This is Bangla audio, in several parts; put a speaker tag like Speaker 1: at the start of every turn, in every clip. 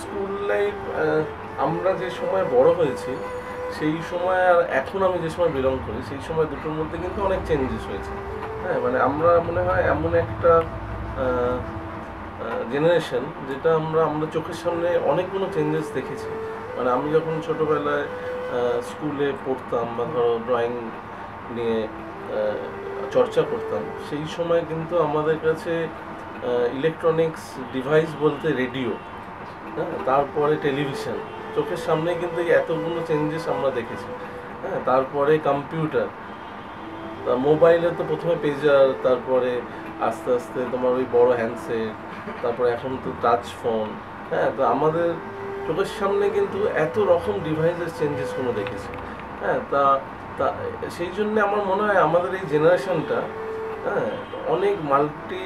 Speaker 1: স্কুল লাইফ, আমরা যে সময় বড় হয়েছি সেই সময় আর এখন আমি যে সময় বিলং করি সেই সময় দুটোর মধ্যে কিন্তু অনেক চেঞ্জেস হয়েছে। হ্যাঁ, মানে আমরা মনে হয় এমন একটা জেনারেশন যেটা আমরা চোখের সামনে অনেকগুলো চেঞ্জেস দেখেছি। মানে আমি যখন ছোটোবেলায় স্কুলে পড়তাম বা ধরো ড্রয়িং নিয়ে চর্চা করতাম, সেই সময় কিন্তু আমাদের কাছে ইলেকট্রনিক্স ডিভাইস বলতে রেডিও, হ্যাঁ, তারপরে টেলিভিশন, চোখের সামনে কিন্তু এই এতগুলো চেঞ্জেস আমরা দেখেছি। হ্যাঁ, তারপরে কম্পিউটার, মোবাইলে তো প্রথমে পেজার, তারপরে আস্তে আস্তে তোমার ওই বড় হ্যান্ডসেট, তারপরে এখন তো টাচ ফোন। হ্যাঁ, তো আমাদের চোখের সামনে কিন্তু এত রকম ডিভাইসের চেঞ্জেসগুলো দেখেছি। হ্যাঁ, তা তা সেই জন্যে আমার মনে হয় আমাদের এই জেনারেশনটা, হ্যাঁ, অনেক মাল্টি,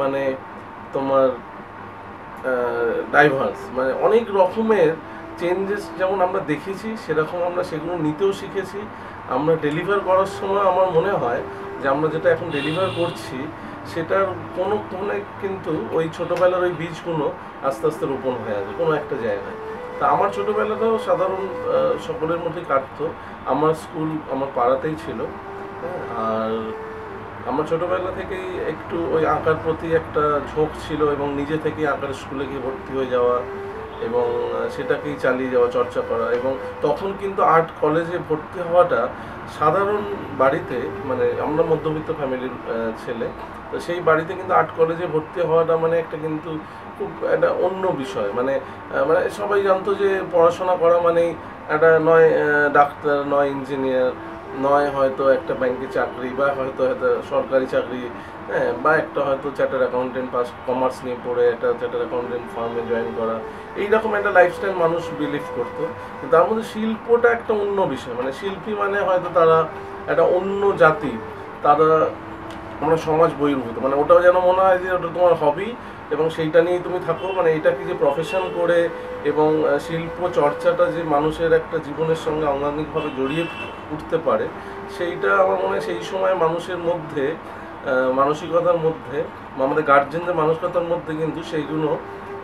Speaker 1: মানে তোমার ডাইভার্স, মানে অনেক রকমের চেঞ্জেস যেমন আমরা দেখেছি সেরকম আমরা সেগুলো নিতেও শিখেছি। আমরা ডেলিভার করার সময় আমার মনে হয় যে আমরা যেটা এখন ডেলিভার করছি সেটার কোনো কিন্তু ওই ছোটোবেলার ওই বীজগুলো আস্তে আস্তে রোপণ হয়ে আছে কোনো একটা জায়গায়। তা আমার ছোটোবেলাটাও সাধারণ সকলের মধ্যে কাটতো। আমার স্কুল আমার পাড়াতেই ছিল। হ্যাঁ, আর আমার ছোটোবেলা থেকেই একটু ওই আঁকার প্রতি একটা ঝোঁক ছিল এবং নিজে থেকেই আঁকার স্কুলে গিয়ে ভর্তি হয়ে যাওয়া এবং সেটাকেই চালিয়ে যাওয়া, চর্চা করা। এবং তখন কিন্তু আর্ট কলেজে ভর্তি হওয়াটা সাধারণ বাড়িতে, মানে আমরা মধ্যবিত্ত ফ্যামিলির ছেলে, তো সেই বাড়িতে কিন্তু আর্ট কলেজে ভর্তি হওয়াটা মানে একটা কিন্তু খুব একটা অন্য বিষয়। মানে মানে সবাই জানতো যে পড়াশোনা করা মানেই একটা নয় ডাক্তার, নয় ইঞ্জিনিয়ার, নয় হয়তো একটা ব্যাংকে চাকরি, বা হয়তো হয়তো সরকারি চাকরি, হ্যাঁ, বা একটা হয়তো চার্টার্ড অ্যাকাউন্টেন্ট পাস, কমার্স নিয়ে পড়ে একটা চার্টার্ড অ্যাকাউন্টেন্ট ফার্মে জয়েন করা, এইরকম একটা লাইফস্টাইল মানুষ বিলিভ করতো। কিন্তু তার মধ্যে শিল্পটা একটা অন্য বিষয়। মানে শিল্পী মানে হয়তো তারা একটা অন্য জাতি, তারা আমরা সমাজ বহির্ভূত, মানে ওটাও যেন মনে হয় যে ওটা তোমার হবি এবং সেইটা নিয়েই তুমি থাকো। মানে এটাকে যে প্রফেশন করে এবং শিল্প চর্চাটা যে মানুষের একটা জীবনের সঙ্গে অঙ্গাঙ্গিকভাবে জড়িয়ে উঠতে পারে, সেইটা আমার মনে হয় সেই সময় মানুষের মধ্যে, মানসিকতার মধ্যে, আমাদের গার্জেনদের মানসিকতার মধ্যে কিন্তু সেইগুলো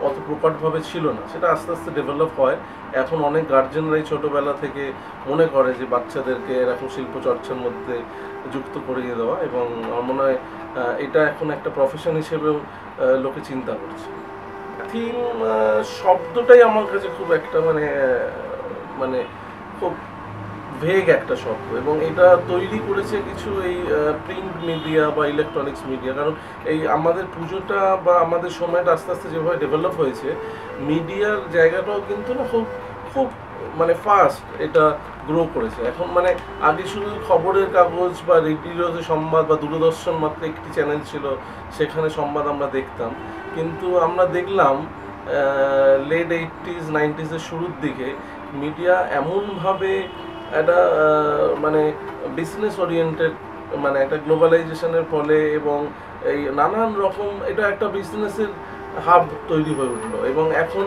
Speaker 1: অত প্রকটভাবে ছিল না। সেটা আস্তে আস্তে ডেভেলপ হয়। এখন অনেক গার্জেনরাই ছোটোবেলা থেকে মনে করে যে বাচ্চাদেরকে এরকম শিল্প চর্চার মধ্যে যুক্ত করিয়ে দেওয়া, এবং আমার মনে হয় এটা এখন একটা প্রফেশন হিসেবেও লোকে চিন্তা করছে। থিম শব্দটাই আমার কাছে খুব একটা মানে খুব ভেগ একটা শব্দ, এবং এটা তৈরি করেছে কিছু এই প্রিন্ট মিডিয়া বা ইলেকট্রনিক্স মিডিয়া। কারণ এই আমাদের পুজোটা বা আমাদের সময়টা আস্তে আস্তে যেভাবে ডেভেলপ হয়েছে, মিডিয়ার জায়গাটাও কিন্তু না খুব খুব মানে ফাস্ট এটা গ্রো করেছে। এখন মানে আগে শুধু খবরের কাগজ বা রেডিওতে সংবাদ বা দূরদর্শন মাত্র একটি চ্যানেল ছিল, সেখানে সংবাদ আমরা দেখতাম। কিন্তু আমরা দেখলাম লেট 80s 90s শুরুর দিকে মিডিয়া এমনভাবে একটা মানে বিজনেস ওরিয়েন্টেড, মানে একটা গ্লোবালাইজেশনের ফলে এবং এই নানান রকম এটা একটা বিজনেসের হাব তৈরি হয়ে উঠলো। এবং এখন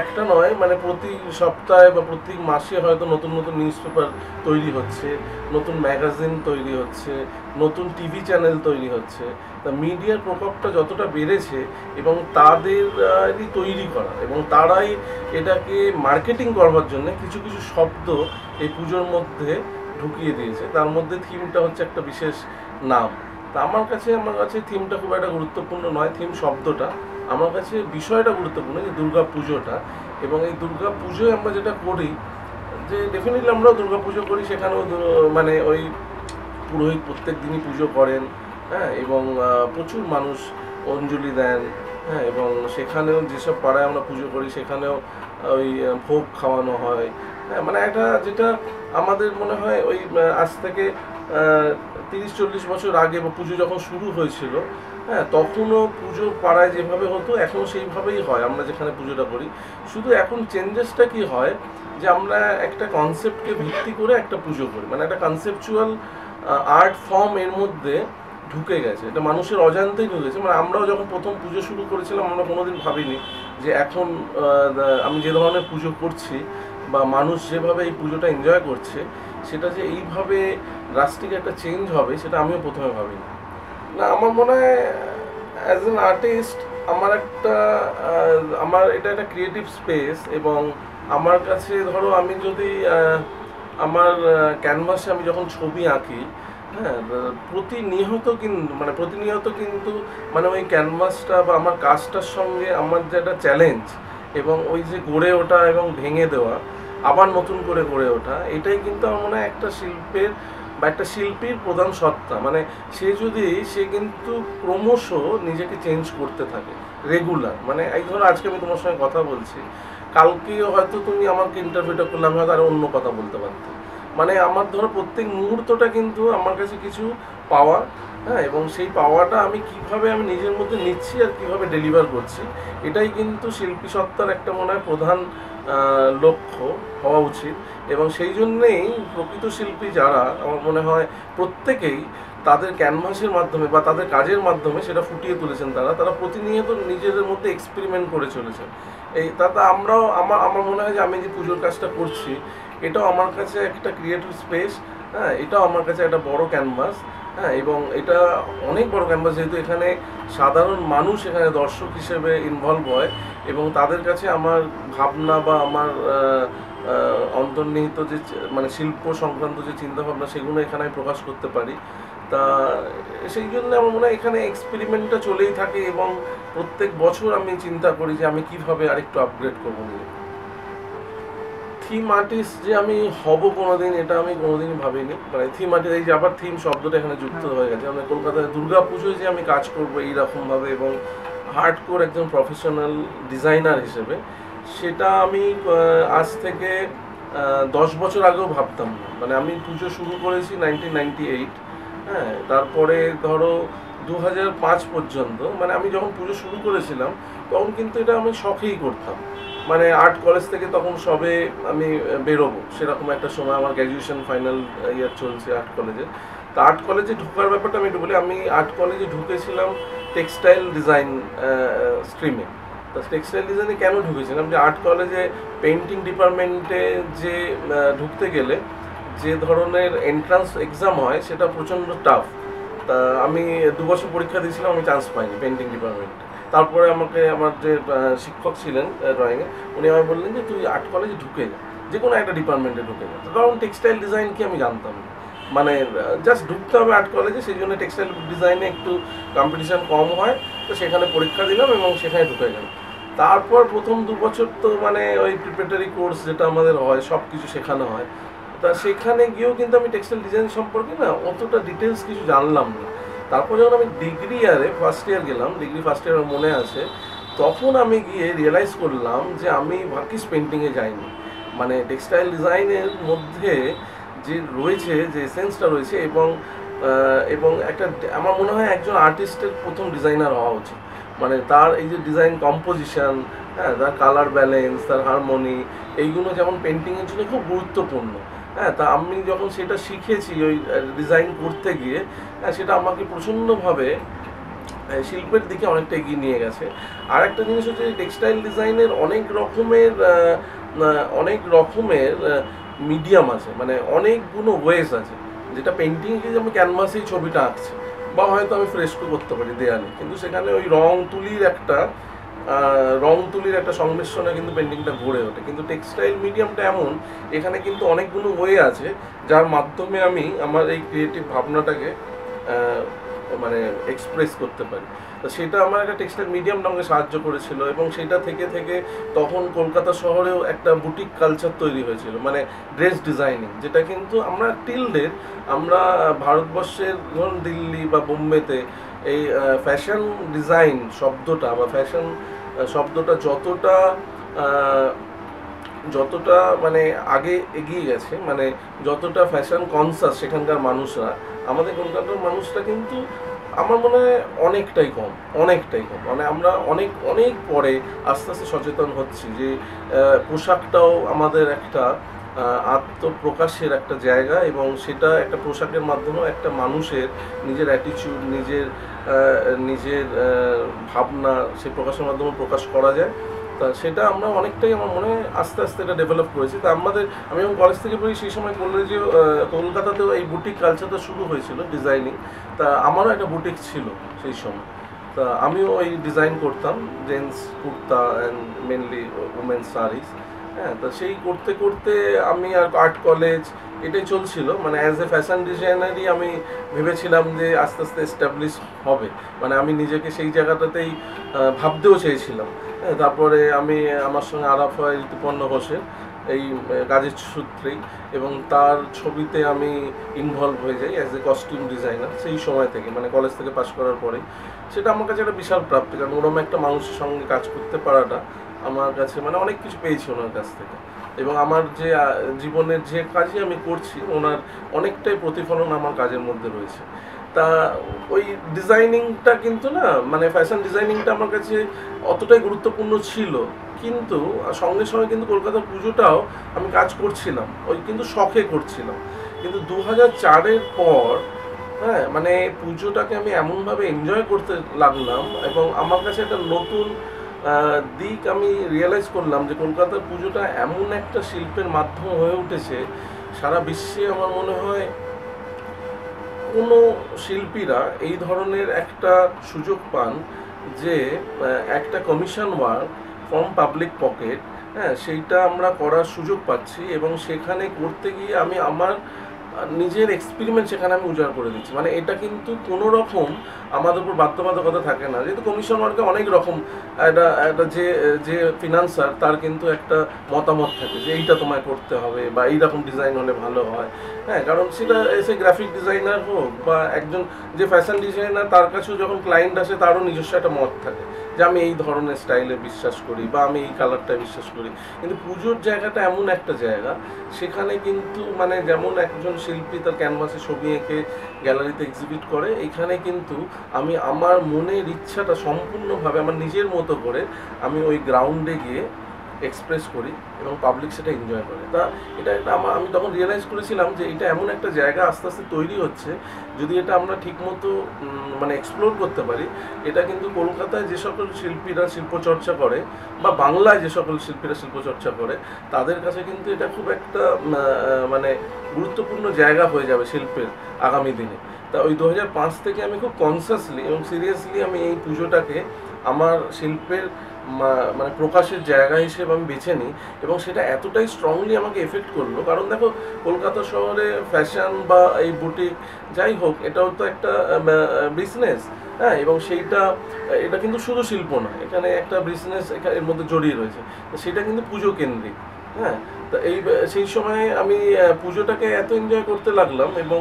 Speaker 1: একটা নয়, মানে প্রতি সপ্তাহে বা প্রতি মাসে হয়তো নতুন নতুন নিউজ পেপার তৈরি হচ্ছে, নতুন ম্যাগাজিন তৈরি হচ্ছে, নতুন টিভি চ্যানেল তৈরি হচ্ছে। তা মিডিয়ার প্রকোপটা যতটা বেড়েছে এবং তাদেরই তৈরি করা এবং তারাই এটাকে মার্কেটিং করবার জন্য কিছু কিছু শব্দ এই পুজোর মধ্যে ঢুকিয়ে দিয়েছে। তার মধ্যে থিমটা হচ্ছে একটা বিশেষ নাম। তা আমার কাছে থিমটা খুব একটা গুরুত্বপূর্ণ নয়, থিম শব্দটা। আমার কাছে বিষয়টা গুরুত্বপূর্ণ, যে দুর্গা পুজোটা। এবং এই দুর্গা পুজোয় আমরা যেটা করি, যে ডেফিনেটলি আমরাও দুর্গা পুজো করি, সেখানেও মানে ওই পুরোহিত প্রত্যেক দিনই পুজো করেন। হ্যাঁ, এবং প্রচুর মানুষ অঞ্জলি দেন। হ্যাঁ, এবং সেখানেও যেসব পাড়ায় আমরা পুজো করি সেখানেও ওই ভোগ খাওয়ানো হয়। হ্যাঁ, মানে একটা যেটা আমাদের মনে হয় ওই আজ থেকে 30-40 বছর আগে বা পুজো যখন শুরু হয়েছিল, হ্যাঁ, তখনও পুজো পাড়ায় যেভাবে হতো এখনও সেইভাবেই হয় আমরা যেখানে পুজোটা করি। শুধু এখন চেঞ্জেসটা কি হয়, যে আমরা একটা কনসেপ্টকে ভিত্তি করে একটা পুজো করি, মানে একটা কনসেপচুয়াল আর্ট ফর্ম এর মধ্যে ঢুকে গেছে। এটা মানুষের অজান্তেই ঢুকেছে। মানে আমরাও যখন প্রথম পুজো শুরু করেছিলাম আমরা কোনোদিন ভাবিনি যে এখন আমি যে ধরনের পুজো করছি বা মানুষ যেভাবে এই পুজোটা এনজয় করছে, সেটা যে এইভাবে ড্রাস্টিক একটা চেঞ্জ হবে সেটা আমিও প্রথমে ভাবিনি। না, আমার মনে হয় অ্যাজ অ্যান আর্টিস্ট আমার এটা একটা ক্রিয়েটিভ স্পেস, এবং আমার কাছে ধরো আমি যদি আমার ক্যানভাসে আমি যখন ছবি আঁকি, হ্যাঁ, প্রতিনিয়ত কিন্তু মানে ওই ক্যানভাসটা বা আমার কাজটার সঙ্গে আমার যে একটা চ্যালেঞ্জ, এবং ওই যে গড়ে ওঠা এবং ভেঙে দেওয়া, আবার নতুন করে গড়ে ওঠা, এটাই কিন্তু আমার মনে হয় একটা শিল্পের বা একটা শিল্পীর প্রধান সত্তা। মানে সে কিন্তু ক্রমশ নিজেকে চেঞ্জ করতে থাকে রেগুলার। মানে এই ধরো আজকে আমি তোমার সঙ্গে কথা বলছি, কালকে হয়তো তুমি আমাকে ইন্টারভিউটা করলে আমি হয়তো আরো অন্য কথা বলতে পারতাম। মানে আমার ধরো প্রত্যেক মুহূর্তটা কিন্তু আমার কাছে কিছু পাওয়া, হ্যাঁ, এবং সেই পাওয়াটা আমি কিভাবে আমি নিজের মধ্যে নিচ্ছি আর কিভাবে ডেলিভার করছি, এটাই কিন্তু শিল্পী সত্তার একটা মনে হয় প্রধান লক্ষ্য হওয়া উচিত। এবং সেই জন্যেই প্রকৃত শিল্পী যারা, আমার মনে হয় প্রত্যেকেই তাদের ক্যানভাসের মাধ্যমে বা তাদের কাজের মাধ্যমে সেটা ফুটিয়ে তুলেছেন। তারা প্রতিনিয়ত নিজেদের মধ্যে এক্সপেরিমেন্ট করে চলেছেন। তাতে আমরাও আমার মনে হয় যে আমি যে পুজোর কাজটা করছি, এটাও আমার কাছে একটা ক্রিয়েটিভ স্পেস, হ্যাঁ, এটাও আমার কাছে একটা বড় ক্যানভাস, হ্যাঁ, এবং এটা অনেক বড় ক্যানভাস, যেহেতু এখানে সাধারণ মানুষ এখানে দর্শক হিসেবে ইনভলভ হয়, এবং তাদের কাছে আমার ভাবনা বা আমার অন্তর্নিহিত যে মানে শিল্প সংক্রান্ত যে চিন্তাভাবনা, সেগুলো এখানে আমি প্রকাশ করতে পারি। তা সেই জন্য আমার মনে হয় এখানে এক্সপেরিমেন্টটা চলেই থাকে, এবং প্রত্যেক বছর আমি চিন্তা করি যে আমি কিভাবে আরেকটু আপগ্রেড করবো নিজে। থিম আর্টিস্ট যে আমি হব কোনোদিন, এটা আমি কোনোদিনই ভাবিনি। মানে থিম আর্টিস্ট, এই যে আবার থিম শব্দটা এখানে যুক্ত হয়ে গেছে। মানে কলকাতায় দুর্গা পুজোয় যে আমি কাজ করবো এইরকমভাবে এবং হার্ডকোর একজন প্রফেশনাল ডিজাইনার হিসেবে, সেটা আমি আজ থেকে 10 বছর আগেও ভাবতাম না। মানে আমি পুজো শুরু করেছি 1998, হ্যাঁ, তারপরে ধরো 2005 পর্যন্ত, মানে আমি যখন পুজো শুরু করেছিলাম তখন কিন্তু এটা আমি শখেই করতাম। মানে আর্ট কলেজ থেকে তখন সবে আমি বেরোবো, সেরকম একটা সময় আমার গ্র্যাজুয়েশন ফাইনাল ইয়ার চলছে আর্ট কলেজে। তা আর্ট কলেজে ঢোকার ব্যাপারটা আমি একটু বলি। আমি আর্ট কলেজে ঢুকেছিলাম টেক্সটাইল ডিজাইন স্ট্রিমে। তা টেক্সটাইল ডিজাইনে কেন ঢুকেছিলাম, যে আর্ট কলেজে পেন্টিং ডিপার্টমেন্টে যে ঢুকতে গেলে যে ধরনের এন্ট্রান্স এক্সাম হয় সেটা প্রচণ্ড টাফ। তা আমি 2 বছর পরীক্ষা দিয়েছিলাম, আমি চান্স পাইনি পেন্টিং ডিপার্টমেন্টে। তারপরে আমাকে আমার যে শিক্ষক ছিলেন ড্রয়িংয়ে, উনি আমায় বললেন যে তুই আর্ট কলেজে ঢুকে যা, যে কোনো একটা ডিপার্টমেন্টে ঢুকে যা। কারণ টেক্সটাইল ডিজাইন কি আমি জানতাম না, মানে জাস্ট ঢুকতে হবে আর্ট কলেজে, সেই জন্য টেক্সটাইল ডিজাইনে একটু কম্পিটিশান কম হয়। তো সেখানে পরীক্ষা দিলাম এবং সেখানে ঢুকে গেলাম। তারপর প্রথম 2 বছর তো মানে ওই প্রিপারেটরি কোর্স যেটা আমাদের হয়, সব কিছু শেখানো হয়। তা সেখানে গিয়েও কিন্তু আমি টেক্সটাইল ডিজাইন সম্পর্কে না অতটা ডিটেলস কিছু জানলাম না। তারপর যখন আমি ডিগ্রি ইয়ারে ফার্স্ট ইয়ার গেলাম, ডিগ্রি ফার্স্ট ইয়ার মনে আছে, তখন আমি গিয়ে রিয়েলাইজ করলাম যে আমি ভার্কিস পেন্টিংয়ে যাইনি। মানে টেক্সটাইল ডিজাইনের মধ্যে যে রয়েছে, যে এসেন্সটা রয়েছে, এবং একটা আমার মনে হয় একজন আর্টিস্টের প্রথম ডিজাইনার হওয়া উচিত। মানে তার এই যে ডিজাইন কম্পোজিশন, হ্যাঁ, তার কালার ব্যালেন্স, তার হারমোনি, এইগুলো যেমন পেন্টিংয়ের জন্য খুব গুরুত্বপূর্ণ। হ্যাঁ, তা আমি যখন সেটা শিখেছি ওই ডিজাইন করতে গিয়ে, হ্যাঁ, সেটা আমাকে প্রচণ্ডভাবে শিল্পের দিকে অনেকটা এগিয়ে নিয়ে গেছে। আর একটা জিনিস হচ্ছে টেক্সটাইল ডিজাইনের অনেক রকমের মিডিয়াম আছে, মানে অনেকগুলো ওয়েজ আছে। যেটা পেন্টিংয়ে গিয়ে আমি ক্যানভাসেই ছবিটা আঁকছি, বা হয়তো আমি ফ্রেস্কো করতে পারি দেয়ালে, কিন্তু সেখানে ওই রং তুলির একটা সংমিশ্রণে কিন্তু পেন্টিংটা গড়ে ওঠে। কিন্তু টেক্সটাইল মিডিয়ামটা এমন, এখানে কিন্তু অনেকগুলো ওয়ে আছে যার মাধ্যমে আমি আমার এই ক্রিয়েটিভ ভাবনাটাকে মানে এক্সপ্রেস করতে পারি। তো সেটা আমার একটা টেক্সটাইল মিডিয়াম আমাকে সাহায্য করেছিল, এবং সেটা থেকে থেকে তখন কলকাতা শহরেও একটা বুটিক কালচার তৈরি হয়েছিল, মানে ড্রেস ডিজাইনিং, যেটা কিন্তু আমরা আমরা ভারতবর্ষের ধরুন দিল্লি বা বোম্বেতে এই ফ্যাশন ডিজাইন শব্দটা বা ফ্যাশন শব্দটা যতটা মানে আগে এগিয়ে গেছে, মানে যতটা ফ্যাশন কনসাস সেখানকার মানুষরা, আমাদের কলকাতার মানুষরা কিন্তু আমার মনে হয় অনেকটাই কম। মানে আমরা অনেক পরে আস্তে আস্তে সচেতন হচ্ছি যে পোশাকটাও আমাদের একটা আত্মপ্রকাশের একটা জায়গা, এবং সেটা একটা পোশাকের মাধ্যমেও একটা মানুষের নিজের অ্যাটিটিউড, নিজের ভাবনা সে প্রকাশের মাধ্যমে প্রকাশ করা যায়। তা সেটা আমরা অনেকটাই আমার মনে হয় আস্তে আস্তে এটা ডেভেলপ করেছি। তা আমি যখন কলেজ থেকে পড়ি সেই সময় বললে যে কলকাতাতেও এই বুটিক কালচারটা শুরু হয়েছিল ডিজাইনিং। তা আমারও একটা বুটিক ছিল সেই সময়। তা আমিও ওই ডিজাইন করতাম gents kurta and mainly women's saris. হ্যাঁ, তো সেই করতে করতে আমি আর আর্ট কলেজ এটাই চলছিল, মানে অ্যাজ এ ফ্যাশন ডিজাইনারই আমি ভেবেছিলাম যে আস্তে আস্তে এস্টাবলিশ হবে, মানে আমি নিজেকে সেই জায়গাটাতেই ভাবতেও চেয়েছিলাম। হ্যাঁ, তারপরে আমি আমার সঙ্গে আলাপ হয় ঋতুপর্ণ ঘোষের এই কাজের সূত্রেই, এবং তার ছবিতে আমি ইনভলভ হয়ে যাই অ্যাজ এ কস্টিউম ডিজাইনার সেই সময় থেকে, মানে কলেজ থেকে পাশ করার পরেই। সেটা আমার কাছে একটা বিশাল প্রাপ্তি, কারণ ওরকম একটা মানুষের সঙ্গে কাজ করতে পারাটা আমার কাছে মানে অনেক কিছু পেয়েছি ওনার কাছ থেকে। এবং আমার যে জীবনের যে কাজই আমি করছি ওনার অনেকটাই প্রতিফলন আমার কাজের মধ্যে রয়েছে। তা ওই ডিজাইনিংটা কিন্তু না, মানে ফ্যাশন ডিজাইনিংটা আমার কাছে অতটাই গুরুত্বপূর্ণ ছিল, কিন্তু সঙ্গে সঙ্গে কিন্তু কলকাতার পুজোটাও আমি কাজ করছিলাম, ওই কিন্তু শখে করছিলাম। কিন্তু 2004-এর পর হ্যাঁ, মানে পুজোটাকে আমি এমনভাবে এনজয় করতে লাগলাম, এবং আমার কাছে একটা নতুন দিক আমি রিয়েলাইজ করলাম যে কলকাতার পুজোটা এমন একটা শিল্পের মাধ্যম হয়ে উঠেছে সারা বিশ্বে। আমার মনে হয় কোনো শিল্পীরা এই ধরনের একটা সুযোগ পান যে একটা commission work from public pocket, হ্যাঁ, সেইটা আমরা করার সুযোগ পাচ্ছি, এবং সেখানে করতে গিয়ে আমি আমার নিজের এক্সপেরিমেন্ট সেখানে আমি উজাড় করে দিচ্ছি। মানে এটা কিন্তু কোনো রকম আমাদের উপর বাধ্যবাধকতা থাকে না, যেহেতু কমিশন ওয়ার্কে অনেক রকম একটা একটা যে যে ফিনান্সার তার কিন্তু একটা মতামত থাকে যে এইটা তোমায় করতে হবে বা এইরকম ডিজাইন হলে ভালো হয়। হ্যাঁ, কারণ সেটা এসে গ্রাফিক ডিজাইনার হোক বা একজন যে ফ্যাশন ডিজাইনার, তার কাছেও যখন ক্লায়েন্ট আসে তারও নিজস্ব একটা মত থাকে যে আমি এই ধরনের স্টাইলে বিশ্বাস করি বা আমি এই কালারটায় বিশ্বাস করি। কিন্তু পুজোর জায়গাটা এমন একটা জায়গা, সেখানে কিন্তু মানে যেমন একজন শিল্পী তার ক্যানভাসে ছবি এঁকে গ্যালারিতে এক্সিবিট করে, এখানে কিন্তু আমি আমার মনের ইচ্ছাটা সম্পূর্ণভাবে আমার নিজের মতো করে আমি ওই গ্রাউন্ডে গিয়ে এক্সপ্রেস করি এবং পাবলিক সেটা এনজয় করে। তা এটা একটা আমি তখন রিয়েলাইজ করেছিলাম যে এটা এমন একটা জায়গা আস্তে আস্তে তৈরি হচ্ছে, যদি এটা আমরা ঠিকমতো মানে এক্সপ্লোর করতে পারি, এটা কিন্তু কলকাতায় যে সকল শিল্পীরা শিল্পচর্চা করে বা বাংলায় যে সকল শিল্পীরা শিল্পচর্চা করে তাদের কাছে কিন্তু এটা খুব একটা মানে গুরুত্বপূর্ণ জায়গা হয়ে যাবে শিল্পের আগামী দিনে। তা ওই 2005 থেকে আমি খুব কনসিয়াসলি এবং সিরিয়াসলি আমি এই পুজোটাকে আমার শিল্পের মানে প্রকাশের জায়গা হিসেবে আমি বেছে নিই, এবং সেটা এতটাই স্ট্রংলি আমাকে এফেক্ট করলো। কারণ দেখো, কলকাতা শহরে ফ্যাশন বা এই বুটিক যাই হোক, এটাও তো একটা বিজনেস। হ্যাঁ, এবং এটা কিন্তু শুধু শিল্প না, এখানে একটা বিজনেস এর মধ্যে জড়িয়ে রয়েছে, সেটা কিন্তু পুজো কেন্দ্রিক। হ্যাঁ, তো সেই সময় আমি পুজোটাকে এত এনজয় করতে লাগলাম, এবং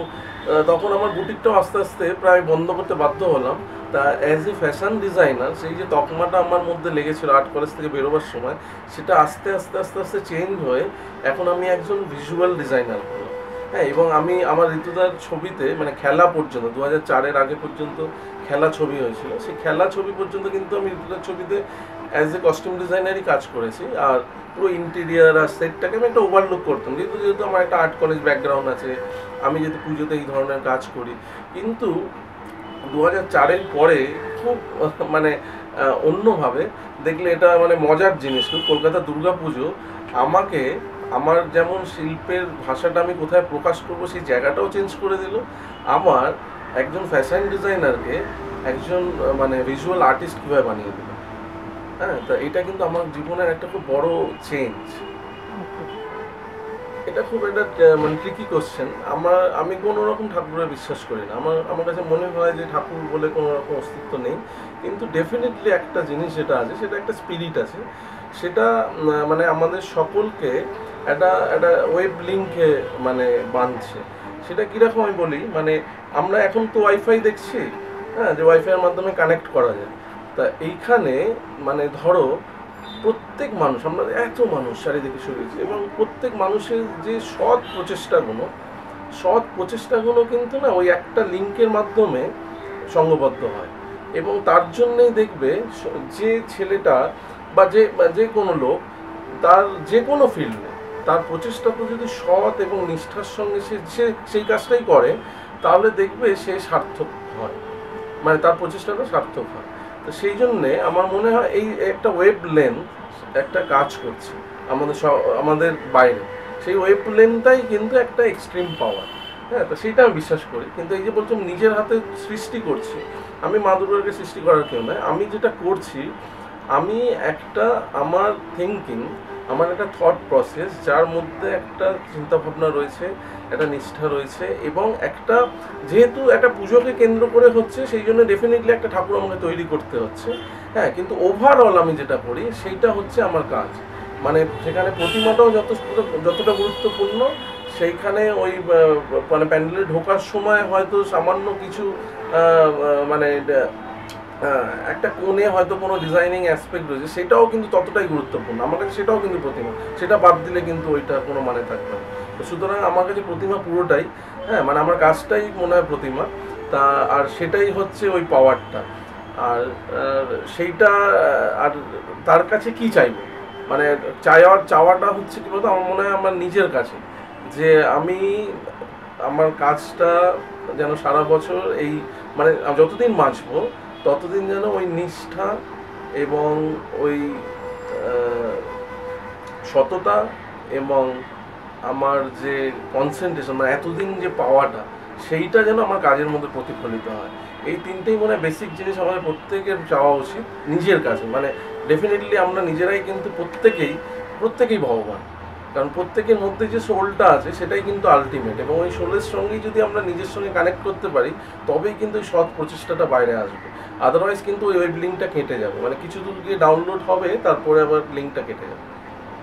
Speaker 1: তখন আমার বুটিকটাও আস্তে আস্তে প্রায় বন্ধ করতে বাধ্য হলাম। তা অ্যাজ এ ফ্যাশন ডিজাইনার সেই যে তকমাটা আমার মধ্যে লেগেছিল আর্ট কলেজ থেকে বেরোবার সময়, সেটা আস্তে আস্তে আস্তে আস্তে চেঞ্জ হয়ে এখন আমি একজন ভিজুয়াল ডিজাইনার হলাম। হ্যাঁ, এবং আমি আমার ঋতুদার ছবিতে মানে খেলা পর্যন্ত 2004-এর আগে পর্যন্ত খেলা ছবি হয়েছিল, সেই খেলা ছবি পর্যন্ত কিন্তু আমি ঋতুদার ছবিতে অ্যাজ এ কস্টিউম ডিজাইনারই কাজ করেছি। আর পুরো ইন্টেরিয়ার আর সেটটাকে আমি একটা ওভারলুক করতাম, যেহেতু আমার একটা আর্ট কলেজ ব্যাকগ্রাউন্ড আছে, আমি যেহেতু পুজোতে এই ধরনের কাজ করি। কিন্তু 2004-এর পরে খুব মানে অন্যভাবে দেখলে এটা মানে মজার জিনিস, কলকাতা দুর্গাপুজো আমাকে আমার যেমন শিল্পের ভাষাটা আমি কোথায় প্রকাশ করবো সেই জায়গাটাও চেঞ্জ করে দিল, আমার একজন ফ্যাশন ডিজাইনারকে একজন মানে ভিজুয়াল আর্টিস্ট কীভাবে বানিয়ে দিল। হ্যাঁ, তো এটা কিন্তু আমার জীবনের একটা খুব বড় চেঞ্জ। এটা খুব একটা মানে ট্রিকি কোশ্চেন। আমি কোনো রকম ঠাকুরে বিশ্বাস করি না। আমার কাছে মনে হয় যে ঠাকুর বলে কোনো রকম অস্তিত্ব নেই, কিন্তু ডেফিনেটলি একটা জিনিস যেটা আছে সেটা একটা স্পিরিট আছে, সেটা মানে আমাদের সকলকে একটা ওয়েব লিঙ্কে মানে বাঁধছে। সেটা কীরকম আমি বলি, মানে আমরা এখন তো ওয়াইফাই দেখছি, হ্যাঁ, যে ওয়াইফাইয়ের মাধ্যমে কানেক্ট করা যায়। তা এইখানে মানে ধরো প্রত্যেক মানুষ, আমরা এত মানুষ চারিদিকে সরিয়েছি, এবং প্রত্যেক মানুষের যে সৎ প্রচেষ্টাগুলো কিন্তু না ওই একটা লিঙ্কের মাধ্যমে সঙ্গবদ্ধ হয়। এবং তার জন্যেই দেখবে যে ছেলেটা বা যে কোনো লোক তার যে কোনো ফিল্ডে তার প্রচেষ্টাটা যদি সৎ এবং নিষ্ঠার সঙ্গে সে সেই কাজটাই করে, তাহলে দেখবে সে সার্থক হয়, মানে তার প্রচেষ্টাটা সার্থক হয়। তো সেই জন্যে আমার মনে হয় এই একটা ওয়েব লেন্থ একটা কাজ করছে আমাদের বাইরে, সেই ওয়েব লেন্থটাই কিন্তু একটা এক্সট্রিম পাওয়ার। হ্যাঁ, তো সেইটা আমি বিশ্বাস করি। কিন্তু এই যে বলছো নিজের হাতে সৃষ্টি করছি, আমি মা দুর্গাকে সৃষ্টি করার কেউ নয়। আমি যেটা করছি, আমি একটা আমার থিঙ্কিং, আমার একটা থট প্রসেস, যার মধ্যে একটা চিন্তাভাবনা রয়েছে, একটা নিষ্ঠা রয়েছে, এবং একটা যেহেতু একটা পুজোকে কেন্দ্র করে হচ্ছে, সেই জন্য ডেফিনেটলি একটা ঠাকুর আমাকে তৈরি করতে হচ্ছে। হ্যাঁ, কিন্তু ওভারঅল আমি যেটা করি সেইটা হচ্ছে আমার কাজ। মানে সেখানে প্রতিমাটাও যতটা গুরুত্বপূর্ণ, সেইখানে ওই মানে প্যান্ডেলে ঢোকার সময় হয়তো সামান্য কিছু মানে একটা কোণে হয়তো কোনো ডিজাইনিং অ্যাসপেক্ট রয়েছে, সেটাও কিন্তু ততটাই গুরুত্বপূর্ণ আমার কাছে। সেটাও কিন্তু প্রতিমা, সেটা বাদ দিলে কিন্তু ওইটা কোনো মানে থাকবে না। তো সুতরাং আমার কাছে প্রতিমা পুরোটাই, হ্যাঁ, মানে আমার কাজটাই মনে হয় প্রতিমা। তা আর সেটাই হচ্ছে ওই পাওয়ারটা। আর সেইটা, আর তার কাছে কি চাইবো, মানে চাওয়াটা হচ্ছে কি বলতো, আমার মনে হয় আমার নিজের কাছে, যে আমি আমার কাজটা যেন সারা বছর এই মানে যতদিন বাঁচবো ততদিন যেন ওই নিষ্ঠা এবং ওই সততা এবং আমার যে কনসেন্ট্রেশন, মানে এতদিন যে পাওয়াটা, সেইটা যেন আমার কাজের মধ্যে প্রতিফলিত হয়। এই তিনটেই মনে হয় বেসিক জিনিস আমাদের প্রত্যেকের চাওয়া উচিত নিজের কাছে। মানে ডেফিনেটলি আমরা নিজেরাই কিন্তু প্রত্যেকেই ভগবান, কারণ প্রত্যেকের মধ্যে যে সোলটা আছে সেটাই কিন্তু আলটিমেট, এবং ওই সোলের সঙ্গেই যদি আমরা নিজের সঙ্গে কানেক্ট করতে পারি, তবেই কিন্তু ওই সৎ প্রচেষ্টাটা বাইরে আসবে। আদারওয়াইজ কিন্তু ওই ওয়েব লিঙ্কটা কেটে যাবে, মানে কিছু দূর গিয়ে ডাউনলোড হবে, তারপরে আবার লিঙ্কটা কেটে যাবে।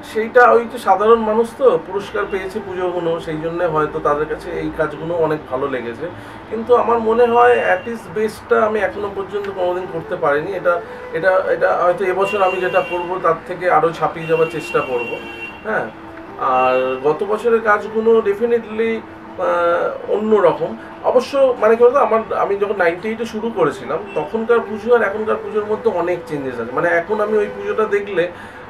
Speaker 1: সেইটা ওই যে সাধারণ মানুষ তো পুরস্কার পেয়েছে পুজোগুলো, সেই জন্য হয়তো তাদের কাছে এই কাজগুলো অনেক ভালো লেগেছে। কিন্তু আমার মনে হয় অ্যাট ইস বেস্টটা আমি এখনো পর্যন্ত কোনোদিন করতে পারিনি। এটা এটা এটা হয়তো এবছর আমি যেটা করবো তার থেকে আরও ছাপিয়ে যাওয়ার চেষ্টা করব। হ্যাঁ, আর গত বছরের কাজগুলো ডেফিনেটলি অন্য রকম। অবশ্য মানে কি বলতো, আমি যখন 98-এ শুরু করেছিলাম, তখনকার পুজো আর এখনকার পুজোর মধ্যে অনেক চেঞ্জেস আছে। মানে এখন আমি ওই পুজোটা দেখলে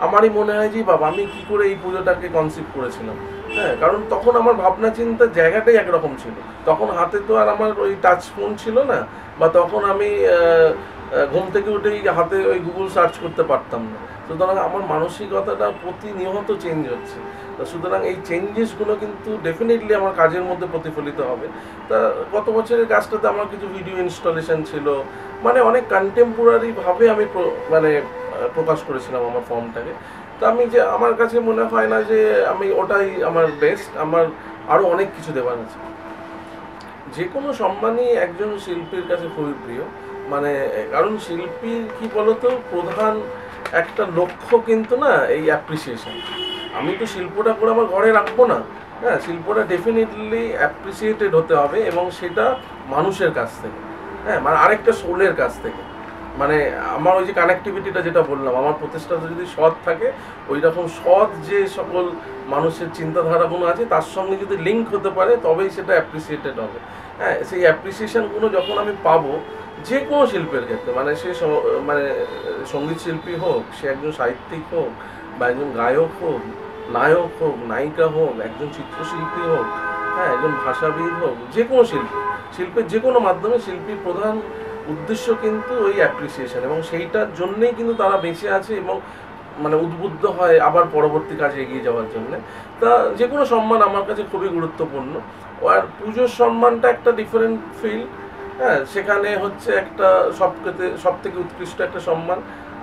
Speaker 1: আমারই মনে হয় যে বাবা, আমি কি করে এই পুজোটাকে কনসিভ করেছিলাম। হ্যাঁ, কারণ তখন আমার ভাবনা চিন্তার জায়গাটাই একরকম ছিল। তখন হাতে তো আর আমার ওই টাচ ফোন ছিল না, বা তখন আমি ঘুম থেকে উঠেই হাতে ওই গুগল সার্চ করতে পারতাম না। সুতরাং আমার মানসিকতাটা প্রতিনিয়ত চেঞ্জ হচ্ছে। সুতরাং এই চেঞ্জেসগুলো কিন্তু ডেফিনেটলি আমার কাজের মধ্যে প্রতিফলিত হবে। তা গত বছরের কাজটাতে আমার কিছু ভিডিও ইনস্টলেশন ছিল, মানে অনেক কন্টেম্পোরারিভাবে আমি মানে প্রকাশ করেছিলাম আমার ফর্মটাকে। তা আমি যে আমার কাছে মনে হয় না যে আমি ওটাই আমার বেস্ট, আমার আরও অনেক কিছু দেওয়ার আছে। যে কোনো সম্মানই একজন শিল্পীর কাছে খুবই প্রিয়। মানে কারণ শিল্পীর কি বলতো, প্রধান একটা লক্ষ্য কিন্তু না এই অ্যাপ্রিসিয়েশন। আমি তো শিল্পটা করে আমার ঘরে রাখবো না। হ্যাঁ, শিল্পটা ডেফিনেটলি অ্যাপ্রিসিয়েটেড হতে হবে, এবং সেটা মানুষের কাছ থেকে, হ্যাঁ, মানে আরেকটা সোলের কাছ থেকে। মানে আমার ওই যে কানেক্টিভিটিটা যেটা বললাম, আমার প্রচেষ্টাটা যদি সৎ থাকে, ওই রকম সৎ যে সকল মানুষের চিন্তাধারাগুলো আছে তার সঙ্গে যদি লিঙ্ক হতে পারে, তবেই সেটা অ্যাপ্রিসিয়েটেড হবে। হ্যাঁ, সেই অ্যাপ্রিসিয়েশনগুলো যখন আমি পাবো, যে কোনো শিল্পের ক্ষেত্রে, মানে সে মানে সঙ্গীত শিল্পী হোক, সে একজন সাহিত্যিক হোক, বা একজন গায়ক হোক, নায়ক হোক, নায়িকা হোক, একজন চিত্রশিল্পী হোক, হ্যাঁ, একজন ভাষাবিদ হোক, যে কোনো শিল্পের যে কোনো মাধ্যমে শিল্পীর প্রধান উদ্দেশ্য কিন্তু ওই অ্যাপ্রিসিয়েশন, এবং সেইটার জন্যেই কিন্তু তারা বেঁচে আছে এবং মানে উদ্বুদ্ধ হয় আবার পরবর্তী কাজে এগিয়ে যাওয়ার জন্য। তা যে কোনো সম্মান আমার কাছে খুবই গুরুত্বপূর্ণ। আর পুজোর সম্মানটা একটা ডিফারেন্ট ফিল। হ্যাঁ, সেখানে হচ্ছে একটা সব থেকে উৎকৃষ্ট একটা সম্মান।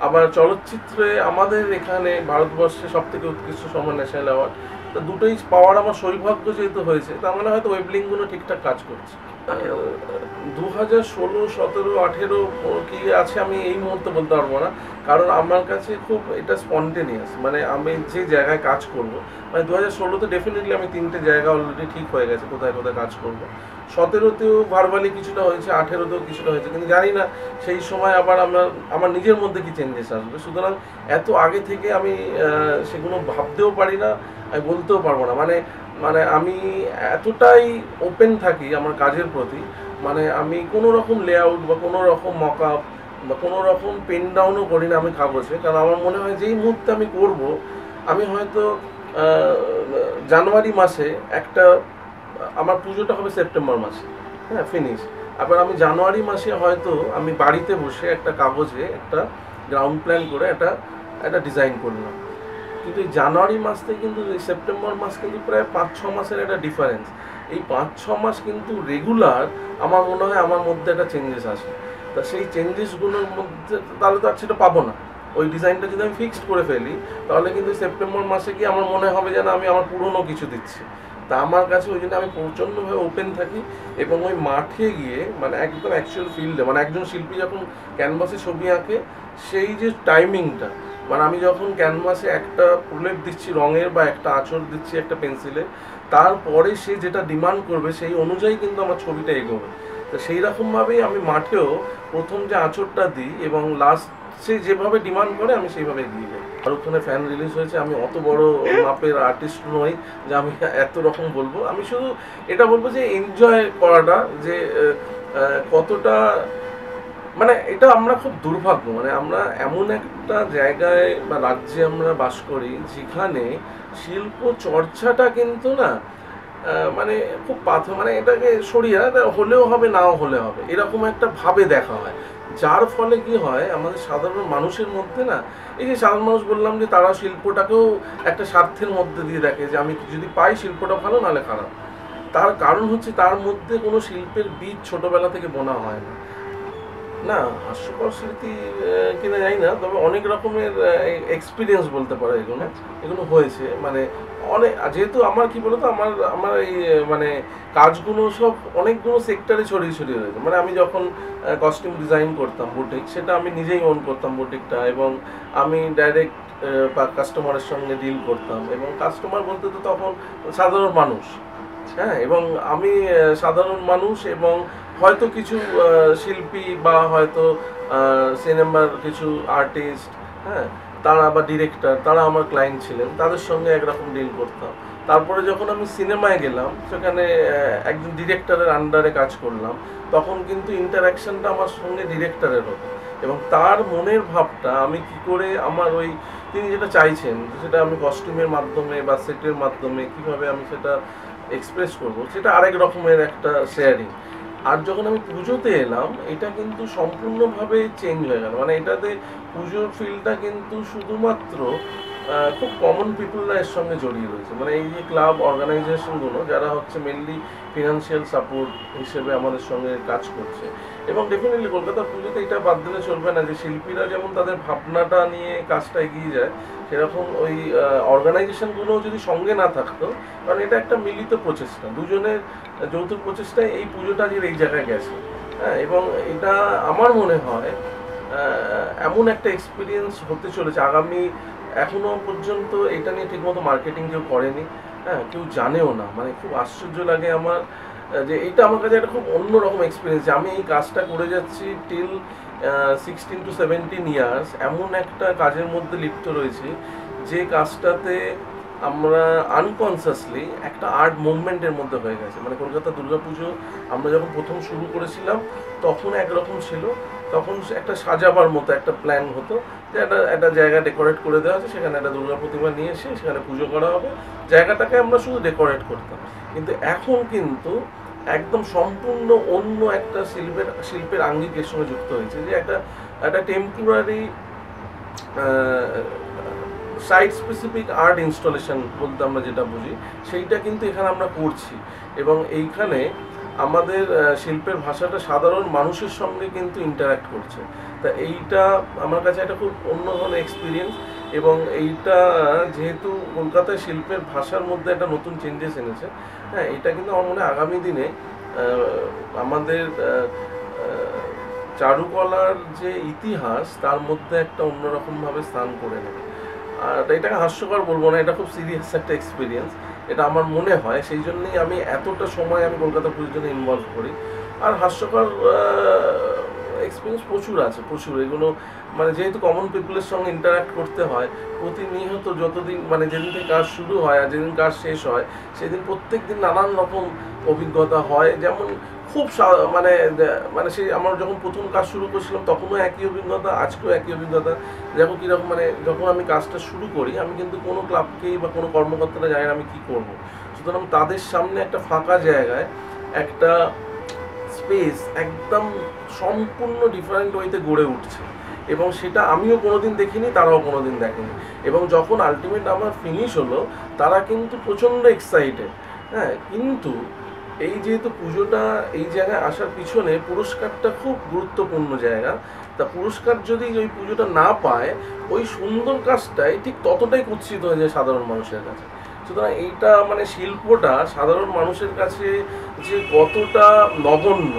Speaker 1: আবার চলচ্চিত্রে আমাদের এখানে ভারতবর্ষে সব থেকে উৎকৃষ্ট সম্মান ন্যাশনাল অ্যাওয়ার্ড। তো দুটোই পাওয়ার আমার সৌভাগ্য যেহেতু হয়েছে, তার মানে হয়তো ওয়েবলিংগুলো ঠিকঠাক কাজ করছে। 2016, 17, 18 কি আছে আমি এই মুহূর্তে বলতে পারবো না, কারণ আমার কাছে খুব এটা স্পন্টেনিয়াস। মানে আমি যে জায়গায় কাজ করব, মানে 2016-তে ডেফিনেটলি আমি 3টে জায়গা অলরেডি ঠিক হয়ে গেছে কোথায় কোথায় কাজ করব। 17-তেও ভার্বালি কিছুটা হয়েছে, 18-তেও কিছুটা হয়েছে, কিন্তু জানি না সেই সময় আবার আমার নিজের মধ্যে কি চেঞ্জেস আসবে। সুতরাং এত আগে থেকে আমি সেগুলো ভাবতেও পারি না, আমি বলতেও পারবো না। মানে আমি এতটাই ওপেন থাকি আমার কাজের প্রতি, মানে আমি কোনো রকম লেআউট বা কোনো রকম মকআপ বা কোনো রকম পেন ডাউনও করি না আমি কাগজে। কারণ আমার মনে হয় যেই মুহূর্তে আমি করব, আমি হয়তো জানুয়ারি মাসে একটা, আমার পুজোটা হবে সেপ্টেম্বর মাসে, হ্যাঁ, ফিনিশ। আবার আমি জানুয়ারি মাসে হয়তো আমি বাড়িতে বসে একটা কাগজে একটা গ্রাউন্ড প্ল্যান করে একটা ডিজাইন করলাম। কিন্তু এই জানুয়ারি মাস থেকে কিন্তু এই সেপ্টেম্বর মাস কিন্তু প্রায় 5-6 মাসের একটা ডিফারেন্স। এই 5-6 মাস কিন্তু রেগুলার আমার মনে হয় আমার মধ্যে একটা চেঞ্জেস আসে। তা সেই চেঞ্জেসগুলোর মধ্যে তাহলে তো আর সেটা পাবো না। ওই ডিজাইনটা যদি আমি ফিক্সড করে ফেলি তাহলে কিন্তু সেপ্টেম্বর মাসে গিয়ে আমার মনে হবে যেন আমি আমার পুরনো কিছু দিচ্ছি। তা আমার কাছে ওই জন্য আমি প্রচণ্ডভাবে ওপেন থাকি এবং ওই মাঠে গিয়ে মানে একদম অ্যাকচুয়াল ফিল্ডে, মানে একজন শিল্পী যখন ক্যানভাসে ছবি আঁকে সেই যে টাইমিংটা, মানে আমি যখন ক্যানভাসে একটা প্রলেপ দিচ্ছি রঙের বা একটা আঁচড় দিচ্ছি একটা পেন্সিলে, তারপরে সে যেটা ডিমান্ড করবে সেই অনুযায়ী কিন্তু আমার ছবিটা এগোবে। তো সেই রকমভাবেই আমি মাঠেও প্রথম যে আঁচড়টা দিই এবং লাস্ট সে যেভাবে ডিমান্ড করে আমি সেইভাবে এগিয়ে যাই। শাহরুখ খানের ফ্যান রিলিজ হয়েছে, আমি অত বড় মাপের আর্টিস্ট নই যে আমি এত রকম বলবো। আমি শুধু এটা বলবো যে এনজয় করাটা, যে কতটা মানে এটা আমরা খুব দুর্ভাগ্য, মানে আমরা এমন একটা জায়গায় বা রাজ্যে আমরা বাস করি যেখানে শিল্প চর্চাটা কিন্তু না মানে খুব মানে এটাকে সরিয়ে হলেও হবে নাও হলে হবে এরকম একটা ভাবে দেখা হয়, যার ফলে কি হয় আমাদের সাধারণ মানুষের মধ্যে না, এই যে সাধারণ মানুষ বললাম যে তারা শিল্পটাকেও একটা স্বার্থের মধ্যে দিয়ে দেখে যে আমি যদি পাই শিল্পটা ভালো নাহলে খারাপ। তার কারণ হচ্ছে তার মধ্যে কোনো শিল্পের বীজ ছোটবেলা থেকে বোনা হয় না। না হাস্যকর স্মৃতি কিনা জানি না, তবে অনেক রকমের এক্সপিরিয়েন্স বলতে পারো এগুলো এগুলো হয়েছে। মানে অনেক, যেহেতু আমার কি বলতো আমার আমার এই মানে কাজগুলো সব অনেকগুলো সেক্টরে ছড়িয়ে ছড়িয়ে রয়েছে। মানে আমি যখন কস্টিউম ডিজাইন করতাম বুটিক, সেটা আমি নিজেই ওন করতাম বুটিকটা, এবং আমি ডাইরেক্ট কাস্টমারের সঙ্গে ডিল করতাম, এবং কাস্টমার বলতে তো তখন সাধারণ মানুষ। হ্যাঁ, এবং আমি সাধারণ মানুষ এবং হয়তো কিছু শিল্পী বা হয়তো সিনেমার কিছু আর্টিস্ট, হ্যাঁ, তারা বা ডিরেক্টর, তারা আমার ক্লায়েন্ট ছিলেন, তাদের সঙ্গে একরকম ডিল করতাম। তারপরে যখন আমি সিনেমায় গেলাম, সেখানে একজন ডিরেক্টরের আন্ডারে কাজ করলাম, তখন কিন্তু ইন্টারাকশনটা আমার সঙ্গে ডিরেক্টরের হতো, এবং তার মনের ভাবটা আমি কি করে আমার ওই তিনি যেটা চাইছেন সেটা আমি কস্টিউমের মাধ্যমে বা সেটের মাধ্যমে কিভাবে আমি সেটা এক্সপ্রেস করবো, সেটা আরেক রকমের একটা শেয়ারিং। আর যখন আমি পুজোতে এলাম, এটা কিন্তু সম্পূর্ণভাবে চেঞ্জ হয়ে গেল। মানে এটাতে পুজোর ফিলটা কিন্তু শুধুমাত্র খুব কমন পিপুলরা এর সঙ্গে জড়িয়ে রয়েছে। মানে এই যে ক্লাব অর্গানাইজেশনগুলো যারা হচ্ছে মেনলি ফিনান্সিয়াল সাপোর্ট হিসেবে আমাদের সঙ্গে কাজ করছে, এবং ডেফিনেটলি কলকাতার পুজোতে এটা বাদ দিলে চলবে না যে শিল্পীরা যেমন তাদের ভাবনাটা নিয়ে কাজটা এগিয়ে যায়, সেরকম ওই অর্গানাইজেশনগুলোও যদি সঙ্গে না থাকতো, কারণ এটা একটা মিলিত প্রচেষ্টা, দুজনের যৌথ প্রচেষ্টায় এই পুজোটা যে এই জায়গায় গেছে। হ্যাঁ, এবং এটা আমার মনে হয় এমন একটা এক্সপিরিয়েন্স হতে চলেছে আগামী, এখনো পর্যন্ত এটা নিয়ে ঠিকমতো মার্কেটিং কেউ করেনি, হ্যাঁ, কেউ জানেও না। মানে খুব আশ্চর্য লাগে আমার যে এটা আমার কাছে একটা খুব অন্যরকম এক্সপিরিয়েন্স, যে আমি এই কাজটা করে যাচ্ছি টিল 16 to 17 ইয়ার্স, এমন একটা কাজের মধ্যে লিপ্ত রয়েছি যে কাজটাতে আমরা আনকনসিয়াসলি একটা আর্ট মুভমেন্টের মধ্যে হয়ে গেছে। মানে কলকাতা দুর্গাপুজো আমরা যখন প্রথম শুরু করেছিলাম তখন একরকম ছিল, তখন একটা সাজাবার মতো একটা প্ল্যান হতো যে একটা জায়গা ডেকোরেট করে দেওয়া আছে, সেখানে একটা দুর্গা প্রতিমা নিয়ে এসে সেখানে পুজো করা হবে, জায়গাটাকে আমরা শুধু ডেকোরেট করতাম। কিন্তু এখন কিন্তু একদম সম্পূর্ণ অন্য একটা শিল্পের আঙ্গিকের সঙ্গে যুক্ত হয়েছে, যে একটা temporary site specific art installation বলতে আমরা যেটা বুঝি, সেইটা কিন্তু এখানে আমরা করছি, এবং এইখানে আমাদের শিল্পের ভাষাটা সাধারণ মানুষের সঙ্গে কিন্তু ইন্টারাক্ট করছে। তা এইটা আমার কাছে একটা খুব অন্য ধরনের এক্সপিরিয়েন্স, এবং এইটা যেহেতু কলকাতায় শিল্পের ভাষার মধ্যে একটা নতুন চেঞ্জেস এনেছে, হ্যাঁ, এটা কিন্তু আমার মনে হয় আগামী দিনে আমাদের চারুকলার যে ইতিহাস তার মধ্যে একটা অন্যরকমভাবে স্থান করে নেবে। আর এটাকে হাস্যকর বলবো না, এটা খুব সিরিয়াস একটা এক্সপিরিয়েন্স, এটা আমার মনে হয়। সেই জন্যই আমি এতটা সময় আমি কলকাতা পুজোর জন্য ইনভলভ করি। আর হাস্যকর এক্সপিরিয়েন্স প্রচুর আছে, প্রচুর। এগুলো মানে যেহেতু কমন পিপলের সঙ্গে ইন্টারাক্ট করতে হয় প্রতিনিয়ত, যতদিন মানে যেদিন থেকে কাজ শুরু হয় আর যেদিন কাজ শেষ হয় সেদিন প্রত্যেক দিন নানান রকম অভিজ্ঞতা হয়। যেমন খুব মানে মানে সেই আমার যখন প্রথম কাজ শুরু করছিলাম তখনও একই অভিজ্ঞতা, আজকেও একই অভিজ্ঞতা। যখন কীরকম মানে যখন আমি কাজটা শুরু করি আমি কিন্তু কোনো ক্লাবকেই বা কোনো কর্মকর্তারা জানি না আমি কী করব, সুতরাং তাদের সামনে একটা ফাঁকা জায়গায় একটা স্পেস একদম সম্পূর্ণ ডিফারেন্ট ওয়েতে গড়ে উঠছে, এবং সেটা আমিও কোনোদিন দেখিনি, তারাও কোনোদিন দেখেনি। এবং যখন আলটিমেট আমার ফিনিশ হলো তারা কিন্তু প্রচণ্ড এক্সাইটেড। হ্যাঁ, কিন্তু এই যেহেতু পুজোটা এই জায়গায় আসার পিছনে পুরস্কারটা খুব গুরুত্বপূর্ণ জায়গা, তা পুরস্কার যদি ওই পুজোটা না পায় ওই সুন্দর কাজটাই ঠিক ততটাই কুৎসিত হয়ে যায় সাধারণ মানুষের কাছে। সুতরাং এইটা মানে শিল্পটা সাধারণ মানুষের কাছে যে কতটা নগণ্য,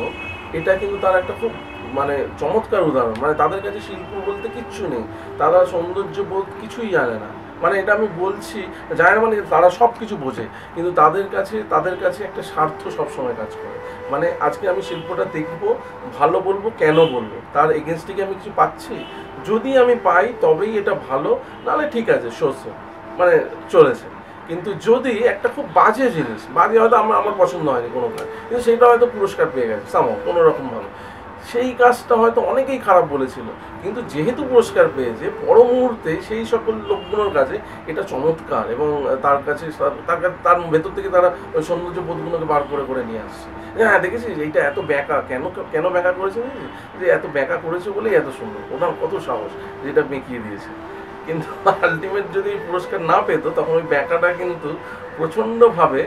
Speaker 1: এটা কিন্তু তার একটা খুব মানে চমৎকার উদাহরণ। মানে তাদের কাছে শিল্প বলতে কিচ্ছু নেই, তারা সৌন্দর্য বোধ কিছুই জানে না। মানে এটা আমি বলছি জানে না মানে তারা সব কিছু বোঝে, কিন্তু তাদের কাছে একটা স্বার্থ সবসময় কাজ করে। মানে আজকে আমি শিল্পটা দেখবো, ভালো বলবো, কেন বলবো, তার এগেনস্টে কি আমি কিছু পাচ্ছি? যদি আমি পাই তবেই এটা ভালো, নাহলে ঠিক আছে শোষো, মানে চলেছে। কিন্তু যদি একটা খুব বাজে জিনিস, বাজে হয়তো আমার পছন্দ হয়নি কোনো কাজ, কিন্তু সেটা হয়তো পুরস্কার পেয়ে গেছে সামো কোনো রকমভাবে, সেই কাজটা হয়তো অনেকেই খারাপ বলেছিল, কিন্তু যেহেতু পুরস্কার পেয়েছে পর মুহূর্তে সেই সকল লোকগুলোর কাছে এটা চমৎকার, এবং তার কাছে তার ভেতর থেকে তারা ওই সৌন্দর্য বোধগুলোকে বার করে করে নিয়ে আসছে। হ্যাঁ দেখেছিস এইটা এত ব্যাকা, কেন ব্যাকা করেছে জানিস? যে এত ব্যাকা করেছে বলেই এত সুন্দর, ওনার কত সাহস যেটা বেঁকিয়ে দিয়েছে। কিন্তু আলটিমেট যদি পুরস্কার না পেতো তখন ওই ব্যাকাটা কিন্তু প্রচণ্ডভাবে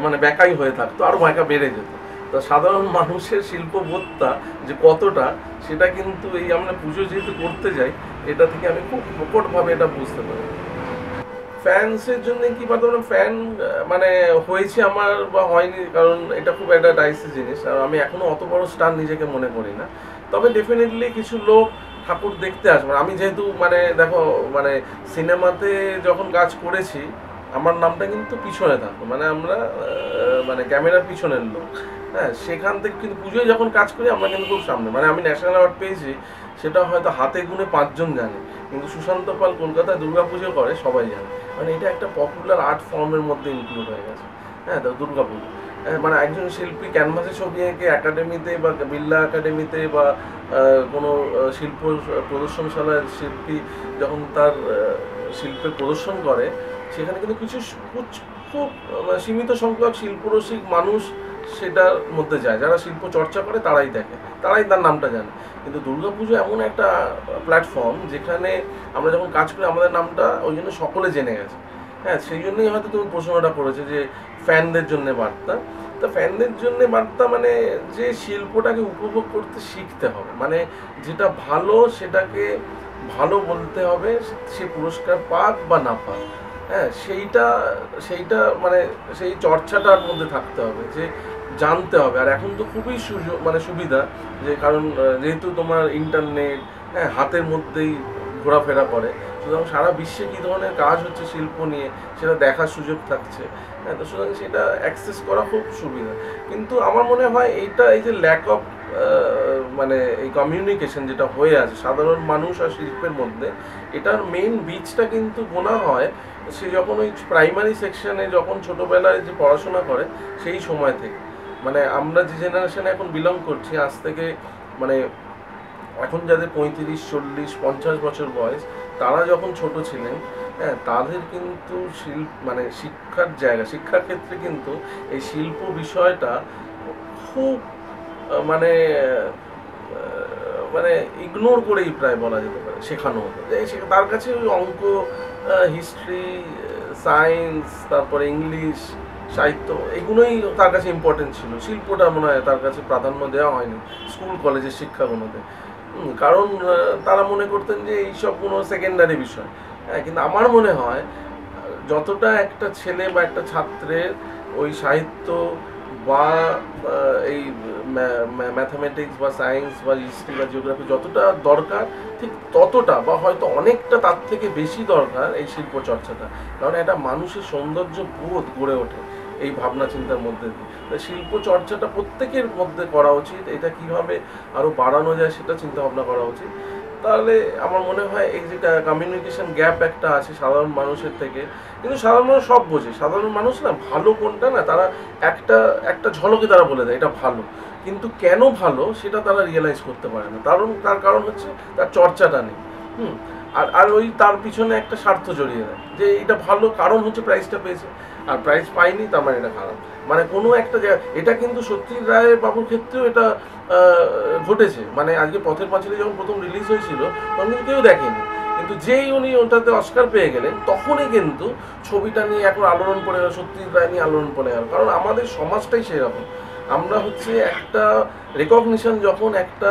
Speaker 1: মানে ব্যাকাই হয়ে থাকতো, আরও ব্যাকা বেড়ে যেত। তা সাধারণ মানুষের শিল্পবোধটা যে কতটা, সেটা কিন্তু এই আমরা পুজো যেহেতু করতে যাই এটা থেকে আমি খুব প্রকটভাবে এটা বুঝতে পারি। ফ্যান্সের জন্য কি বলতে ফ্যান মানে হয়েছে আমার বা হয়নি, কারণ এটা খুব একটা ডাইসি জিনিস, আর আমি এখনো অত বড় স্টার নিজেকে মনে করি না। তবে ডেফিনেটলি কিছু লোক ঠাকুর দেখতে আসবে। আমি যেহেতু মানে দেখো মানে সিনেমাতে যখন কাজ করেছি আমার নামটা কিন্তু পিছনে থাকতো, মানে আমরা মানে ক্যামেরার পিছনের লোক। হ্যাঁ, সেখান থেকে কিন্তু পুজোয় যখন কাজ করি আমরা কিন্তু খুব সামনে। মানে আমি ন্যাশনাল অ্যাওয়ার্ড পেয়েছি সেটা হয়তো হাতে গুনে 5 জন জানে, কিন্তু সুশান্ত পাল কলকাতায় দুর্গাপুজো করে সবাই জানে। মানে এটা একটা পপুলার আর্ট ফর্মের মধ্যে ইনক্লুড হয়ে গেছে। হ্যাঁ, তো দুর্গাপুজো মানে একজন শিল্পী ক্যানভাসে ছবি এঁকে একাডেমিতে বা বিড়লা একাডেমিতে বা কোনো শিল্প প্রদর্শনশালার শিল্পী যখন তার শিল্পের প্রদর্শন করে, সেখানে কিন্তু কিছু খুব সীমিত সংখ্যক শিল্পরসিক মানুষ সেটার মধ্যে যায়, যারা শিল্প চর্চা করে তারাই দেখে, তারাই তার নামটা জানে। কিন্তু দুর্গাপুজো এমন একটা প্ল্যাটফর্ম যেখানে আমরা যখন কাজ করি আমাদের নামটা ওই জন্য সকলে জেনে গেছে। হ্যাঁ, সেই জন্যই হয়তো তুমি প্রশ্নটা করেছো যে ফ্যানদের জন্য বার্তা। তা ফ্যানদের জন্য বার্তা মানে যে শিল্পটাকে উপভোগ করতে শিখতে হবে, মানে যেটা ভালো সেটাকে ভালো বলতে হবে, সে পুরস্কার পাক বা না পাক। হ্যাঁ, সেইটা মানে সেই চর্চাটার মধ্যে থাকতে হবে, যে জানতে হবে। আর এখন তো খুবই সুযোগ মানে সুবিধা, যে কারণ যেহেতু তোমার ইন্টারনেট, হ্যাঁ, হাতের মধ্যেই ঘোরাফেরা করে, সুতরাং সারা বিশ্বে কী ধরনের কাজ হচ্ছে শিল্প নিয়ে সেটা দেখার সুযোগ থাকছে। হ্যাঁ, তো সুতরাং সেটা অ্যাক্সেস করা খুব সুবিধা। কিন্তু আমার মনে হয় এইটা এই যে ল্যাক অফ মানে এই কমিউনিকেশন যেটা হয়ে আছে সাধারণ মানুষ আর শিল্পের মধ্যে, এটার মেইন বীজটা কিন্তু গোনা হয় সে যখন ওই প্রাইমারি সেকশনে যখন ছোটোবেলায় যে পড়াশোনা করে সেই সময় থেকে। মানে আমরা যে জেনারেশনে এখন বিলং করছি, আজ থেকে মানে এখন যাদের 35, 40, 50 বছর বয়স, তারা যখন ছোট ছিলেন, হ্যাঁ, তাদের কিন্তু মানে শিক্ষার ক্ষেত্রে কিন্তু এই শিল্প বিষয়টা খুব মানে মানে ইগনোর করেই প্রায় বলা যেতে পারে শেখানো হতো। তার কাছে ওই অঙ্ক, হিস্ট্রি, সায়েন্স, তারপরে ইংলিশ, সাহিত্য, এগুলোই তার কাছে ইম্পর্টেন্ট ছিল। শিল্পটা মনে হয় তার কাছে প্রাধান্য দেওয়া হয়নি স্কুল কলেজের শিক্ষাগুলোতে, কারণ তারা মনে করতেন যে এইসবগুলো সেকেন্ডারি বিষয়। হ্যাঁ, কিন্তু আমার মনে হয় যতটা একটা ছেলে বা একটা ছাত্রের ওই সাহিত্য বা এই ম্যাথামেটিক্স বা সায়েন্স বা হিস্ট্রি বা জিওগ্রাফি যতটা দরকার, ঠিক ততটা বা হয়তো অনেকটা তার থেকে বেশি দরকার এই শিল্প চর্চাটা। কারণ একটা মানুষের সৌন্দর্য বোধ গড়ে ওঠে এই ভাবনা চিন্তার মধ্যে দিয়ে। শিল্প চর্চাটা প্রত্যেকের মধ্যে করা উচিত, এটা কিভাবে আরও বাড়ানো যায় সেটা চিন্তা ভাবনা করা উচিত। তাহলে আমার মনে হয় এই যেটা কমিউনিকেশন গ্যাপ একটা আছে সাধারণ মানুষের থেকে, কিন্তু সাধারণ মানুষ সব বোঝে। সাধারণ মানুষ না ভালো কোনটা না তারা একটা ঝলকে তারা বলে দেয় এটা ভালো, কিন্তু কেন ভালো সেটা তারা রিয়েলাইজ করতে পারে না। তার কারণ হচ্ছে তার চর্চাটা নেই। আর ওই তার পিছনে একটা স্বার্থ জড়িয়ে দেয় যে এটা ভালো কারণ হচ্ছে প্রাইজটা পেয়েছে, আর প্রাইজ পাইনি তার মানে এটা খারাপ। মানে কোনো একটা জায়গা, এটা কিন্তু সত্যজিৎ রায় বাবুর ক্ষেত্রেও এটা ঘটেছে। মানে আজকে পথের পাঁচালী যখন প্রথম রিলিজ হয়েছিল তখন কিন্তু কেউ দেখেনি, কিন্তু কিন্তু যেই উনি ওটাতে অস্কার পেয়ে গেলেন তখনই কিন্তু ছবিটা নিয়ে এখন আলোড়ন পড়ে গেল, সত্যজিৎ রায় নিয়ে আলোড়ন পড়ে গেল। কারণ আমাদের সমাজটাই সেরকম, আমরা হচ্ছে একটা রেকগনিশন যখন একটা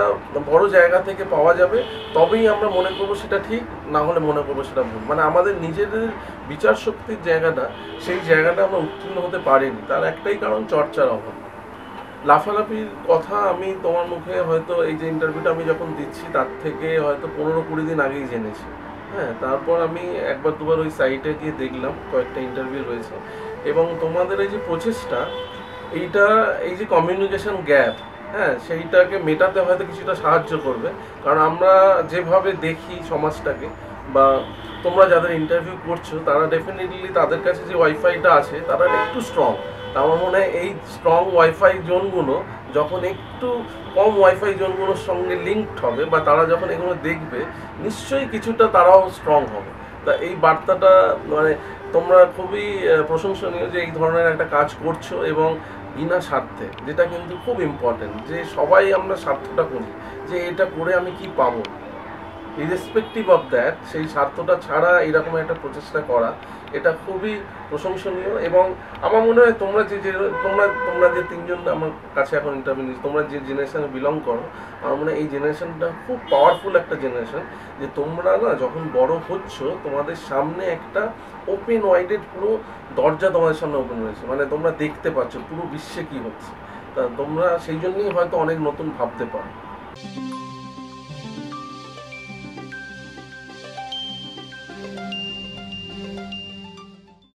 Speaker 1: বড় জায়গা থেকে পাওয়া যাবে তবেই আমরা মনে করবো সেটা ঠিক, না হলে মনে করবো সেটা ভুল। মানে আমাদের নিজেদের বিচার শক্তির জায়গাটা, সেই জায়গাটা আমরা উত্তীর্ণ হতে পারিনি, তার একটাই কারণ চর্চার অভাব। লাফালাফির কথা আমি তোমার মুখে হয়তো এই যে ইন্টারভিউটা আমি যখন দিচ্ছি তার থেকে হয়তো 15-20 দিন আগেই জেনেছি। হ্যাঁ, তারপর আমি একবার দুবার ওই সাইটে গিয়ে দেখলাম, কয়েকটা ইন্টারভিউ রয়েছে। এবং তোমাদের এই যে প্রচেষ্টা, এইটা এই যে কমিউনিকেশন গ্যাপ, হ্যাঁ, সেইটাকে মেটাতে হয়তো কিছুটা সাহায্য করবে। কারণ আমরা যেভাবে দেখি সমাজটাকে, বা তোমরা যাদের ইন্টারভিউ করছো তারা ডেফিনেটলি তাদের কাছে যে ওয়াইফাইটা আছে তারা একটু স্ট্রং। আমার মনে হয় এই স্ট্রং ওয়াইফাই জোনগুলো যখন একটু কম ওয়াইফাই জোনগুলোর সঙ্গে লিঙ্কড হবে, বা তারা যখন এগুলো দেখবে, নিশ্চয়ই কিছুটা তারাও স্ট্রং হবে। তা এই বার্তাটা মানে তোমরা খুবই প্রশংসনীয় যে এই ধরনের একটা কাজ করছো, এবং বিনা স্বার্থে, যেটা কিন্তু খুব ইম্পর্টেন্ট। যে সবাই আমরা স্বার্থটা করি যে এটা করে আমি কি পাবো, ইরেসপেক্টিভ অফ দ্যাট, সেই স্বার্থটা ছাড়া এরকম একটা প্রচেষ্টা করা, এটা খুবই প্রশংসনীয়। এবং আমার মনে হয় তোমরা তোমরা যে তিনজন আমার কাছে এখন ইন্টারভিউ নিচ্ছ, তোমরা যে জেনারেশনে বিলং করো, আমার মনে হয় এই জেনারেশনটা খুব পাওয়ারফুল একটা জেনারেশন। যে তোমরা না যখন বড় হচ্ছ, তোমাদের সামনে একটা ওপেন ওয়াইডেড পুরো দরজা তোমাদের সামনে ওপেন হয়েছে, মানে তোমরা দেখতে পাচ্ছ পুরো বিশ্বে কি হচ্ছে। তা তোমরা সেই জন্যই হয়তো অনেক নতুন ভাবতে পারো।